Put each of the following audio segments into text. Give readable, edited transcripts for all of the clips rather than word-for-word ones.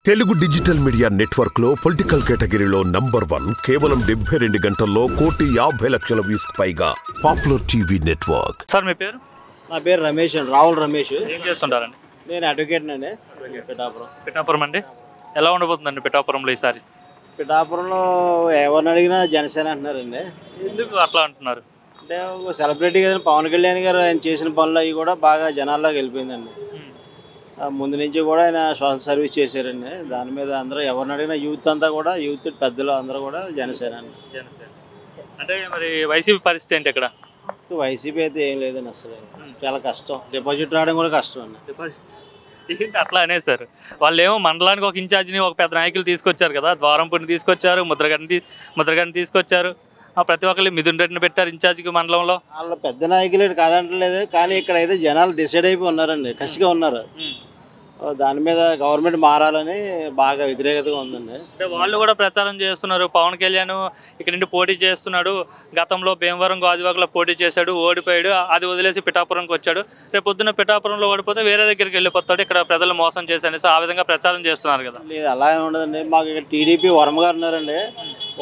Telugu digital media network లో political కేటగిరీలో number 1 కేవలం 72 గంటల్లో 1,50,00,000 వ్యూస్ పైగా పాపులర్ టీవీ నెట్వర్క్. సార్ మీ పేరు? నా పేరు రమేష్ అండి, రావుల రమేష్. ఏం చేస్తుంటారండి? నేను అడ్వకేట్ అండి, పిఠాపురం అండి. ఎలా ఉండబోతుందండి పిఠాపురంలో ఈసారి? పిఠాపురంలో ఎవరిని అడిగినా జనసేన అంటున్నారండి. ఎందుకు అట్లా అంటున్నారు? అంటే ఒక సెలబ్రిటీ కదా పవన్ కళ్యాణ్ గారు, ఆయన చేసిన పనులు అవి కూడా బాగా జనాల్లోకి వెళ్ళిపోయిందండి. ముందు నుంచి కూడా ఆయన సోషల్ సర్వీస్ చేశారండి. దాని మీద అందరూ ఎవరిని అడిగినా యూత్ అంతా కూడా, యూత్ పెద్దలు అందరూ కూడా జనసేన అండి. అంటే మరి వైసీపీ పరిస్థితి ఏంటి ఇక్కడ? వైసీపీ అయితే ఏం లేదండి, అసలు చాలా కష్టం. డిపాజిట్ రావడం కూడా కష్టం అండి. ఏంటి అట్లా అనేసారు? వాళ్ళు ఏమో మండలానికి ఒక ఇన్ఛార్జిని, ఒక పెద్ద నాయకులు తీసుకొచ్చారు కదా, ద్వారంపూడిని తీసుకొచ్చారు, ముద్రగడ్ని తీసుకొచ్చారు, ప్రతి ఒక్కరు మిథున్ రెడ్డిని పెట్టారు ఇన్ఛార్జికి మండలంలో. వాళ్ళు పెద్ద నాయకులు కాదంటలేదు, కానీ ఇక్కడ అయితే జనాలు డిసైడ్ అయిపోయి ఉన్నారండి, కసిగా ఉన్నారు. దాని మీద గవర్నమెంట్ మారాలని బాగా వ్యతిరేకతగా ఉందండి. అంటే వాళ్ళు కూడా ప్రచారం చేస్తున్నారు, పవన్ కళ్యాణ్ ఇక్కడ నుండి పోటీ చేస్తున్నాడు, గతంలో భీమవరం గాజువాకలో పోటీ చేశాడు, ఓడిపోయాడు, అది వదిలేసి పిఠాపురంకి వచ్చాడు, రేపు పొద్దున్న పిఠాపురంలో ఓడిపోతే వేరే దగ్గరికి వెళ్ళిపోతాడు, ఇక్కడ ప్రజలు మోసం చేశాడు, సో ఆ విధంగా ప్రచారం చేస్తున్నారు కదా. లేదు, అలా ఏమి ఉండదండి. మాకు ఇక్కడ టీడీపీ వర్మ గారు ఉన్నారండి.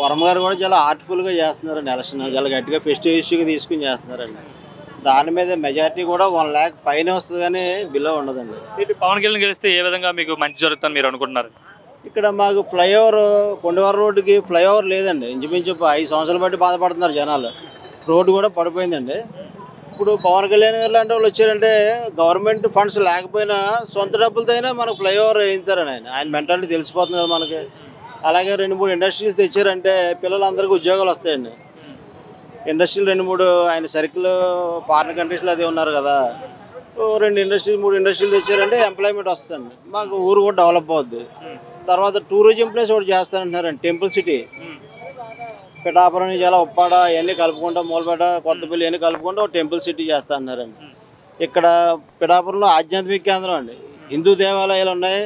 వర్మ గారు కూడా చాలా ఆర్ట్ఫుల్గా చేస్తున్నారండి ఎలక్షన్, చాలా గట్టిగా ఫెస్టివ్ ఇష్యూగా తీసుకుని చేస్తున్నారండి. దాని మీద మెజారిటీ కూడా 1 lakh పైన వస్తుంది, కానీ బిలో ఉండదండి. పవన్ కళ్యాణ్ గెలిస్తే ఏ విధంగా మీకు మంచి జరుగుతుందని మీరు అనుకుంటున్నారు? ఇక్కడ మాకు ఫ్లైఓవర్, కొండవరం రోడ్డుకి ఫ్లైఓవర్ లేదండి. ఇంచుమించు 5 సంవత్సరాలు బట్టి బాధపడుతున్నారు జనాలు. రోడ్డు కూడా పడిపోయిందండి. ఇప్పుడు పవన్ కళ్యాణ్ గారు లాంటి వాళ్ళు వచ్చారంటే, గవర్నమెంట్ ఫండ్స్ లేకపోయినా సొంత డబ్బులతో అయినా మనకు ఫ్లైఓవర్ వేయించారని ఆయన మెంటాలిటీ తెలిసిపోతుంది కదా మనకి. అలాగే 2-3 ఇండస్ట్రీస్ తెచ్చారంటే పిల్లలందరికీ ఉద్యోగాలు వస్తాయండి. ఇండస్ట్రీలు 2-3 ఆయన సర్కిల్ ఫారిన్ కంట్రీస్లో అది ఉన్నారు కదా, 2 ఇండస్ట్రీలు 3 ఇండస్ట్రీలు తెచ్చారంటే ఎంప్లాయ్మెంట్ వస్తుందండి, మాకు ఊరు కూడా డెవలప్ అవుద్ది. తర్వాత టూరిజం ప్లేస్ ఒకటి చేస్తారంటున్నారండి, టెంపుల్ సిటీ. పిఠాపురం నుంచి అలా ఉప్పాడ ఇవన్నీ కలుపుకుంటా, మూలపేట, కొత్తపల్లి ఇవన్నీ కలుపుకుంటూ ఒక టెంపుల్ సిటీ చేస్తా అన్నారండి. ఇక్కడ పిఠాపురంలో ఆధ్యాత్మిక కేంద్రం అండి, హిందూ దేవాలయాలు ఉన్నాయి,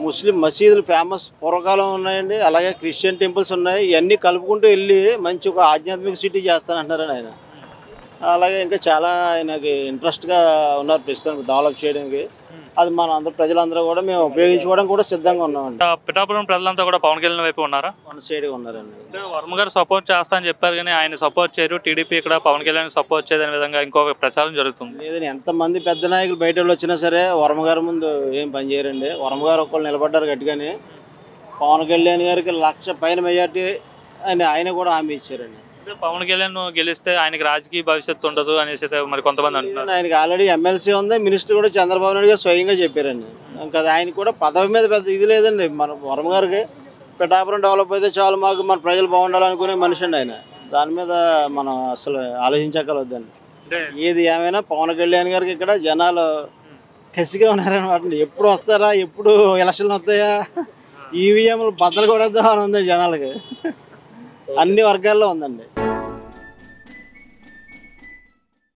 ముస్లిం మసీదులు ఫేమస్ పూర్వకాలం ఉన్నాయండి, అలాగే క్రిస్టియన్ టెంపుల్స్ ఉన్నాయి. ఇవన్నీ కలుపుకుంటూ వెళ్ళి మంచి ఒక ఆధ్యాత్మిక సిటీ చేస్తానంటున్నారని ఆయన. అలాగే ఇంకా చాలా ఆయనకి ఇంట్రెస్ట్గా ఉన్నారు ప్రస్తుతానికి డెవలప్ చేయడానికి. అది మన అందరూ ప్రజలందరూ కూడా మేము ఉపయోగించుకోవడం కూడా సిద్ధంగా ఉన్నామండి. పిఠాపురం ప్రజలంతా కూడా పవన్ కళ్యాణ్ వైపు ఉన్నారా? వన్ సైడ్గా ఉన్నారండి. వర్మ గారు సపోర్ట్ చేస్తా అని చెప్పారు, కానీ ఆయన సపోర్ట్ చేయరు, టీడీపీ ఇక్కడ పవన్ కళ్యాణ్ సపోర్ట్ చేయదనే విధంగా ఇంకొక ప్రచారం జరుగుతుంది. లేదని ఎంతమంది పెద్ద నాయకులు బయట వాళ్ళు వచ్చినా సరే వర్మ గారి ముందు ఏం పని చేయరండి. వర్మ గారు ఒక్కళ్ళు నిలబడ్డారు గట్టిగానే. పవన్ కళ్యాణ్ గారికి 1,00,000 పైన మెజార్టీ ఆయన కూడా హామీ ఇచ్చారండి. పవన్ కళ్యాణ్ గెలిస్తే ఆయనకి రాజకీయ భవిష్యత్తు ఉండదు అనేసి మరి కొంతమంది అంటున్నారు. ఆయనకి ఆల్రెడీ ఎమ్మెల్సీ ఉంది, మినిస్టర్ కూడా చంద్రబాబు నాయుడు గారు స్వయంగా చెప్పారండి. ఇంకా ఆయన కూడా పదవి మీద పెద్ద ఇది లేదండి. మన వర్మ గారికి పిఠాపురం డెవలప్ అయితే చాలు, మాకు మన ప్రజలు బాగుండాలనుకునే మనిషి అండి ఆయన. దాని మీద మనం అసలు ఆలోచించగలవద్దండి. ఏది ఏమైనా పవన్ కళ్యాణ్ గారికి ఇక్కడ జనాలు కసిగా ఉన్నారనమాట. ఎప్పుడు వస్తారా, ఎప్పుడు ఎలక్షన్లు వస్తాయా, ఈవీఎంలు బద్దలు కొడేద్దామని ఉంది జనాలకి. అన్ని వర్గాల్లో ఉందండి.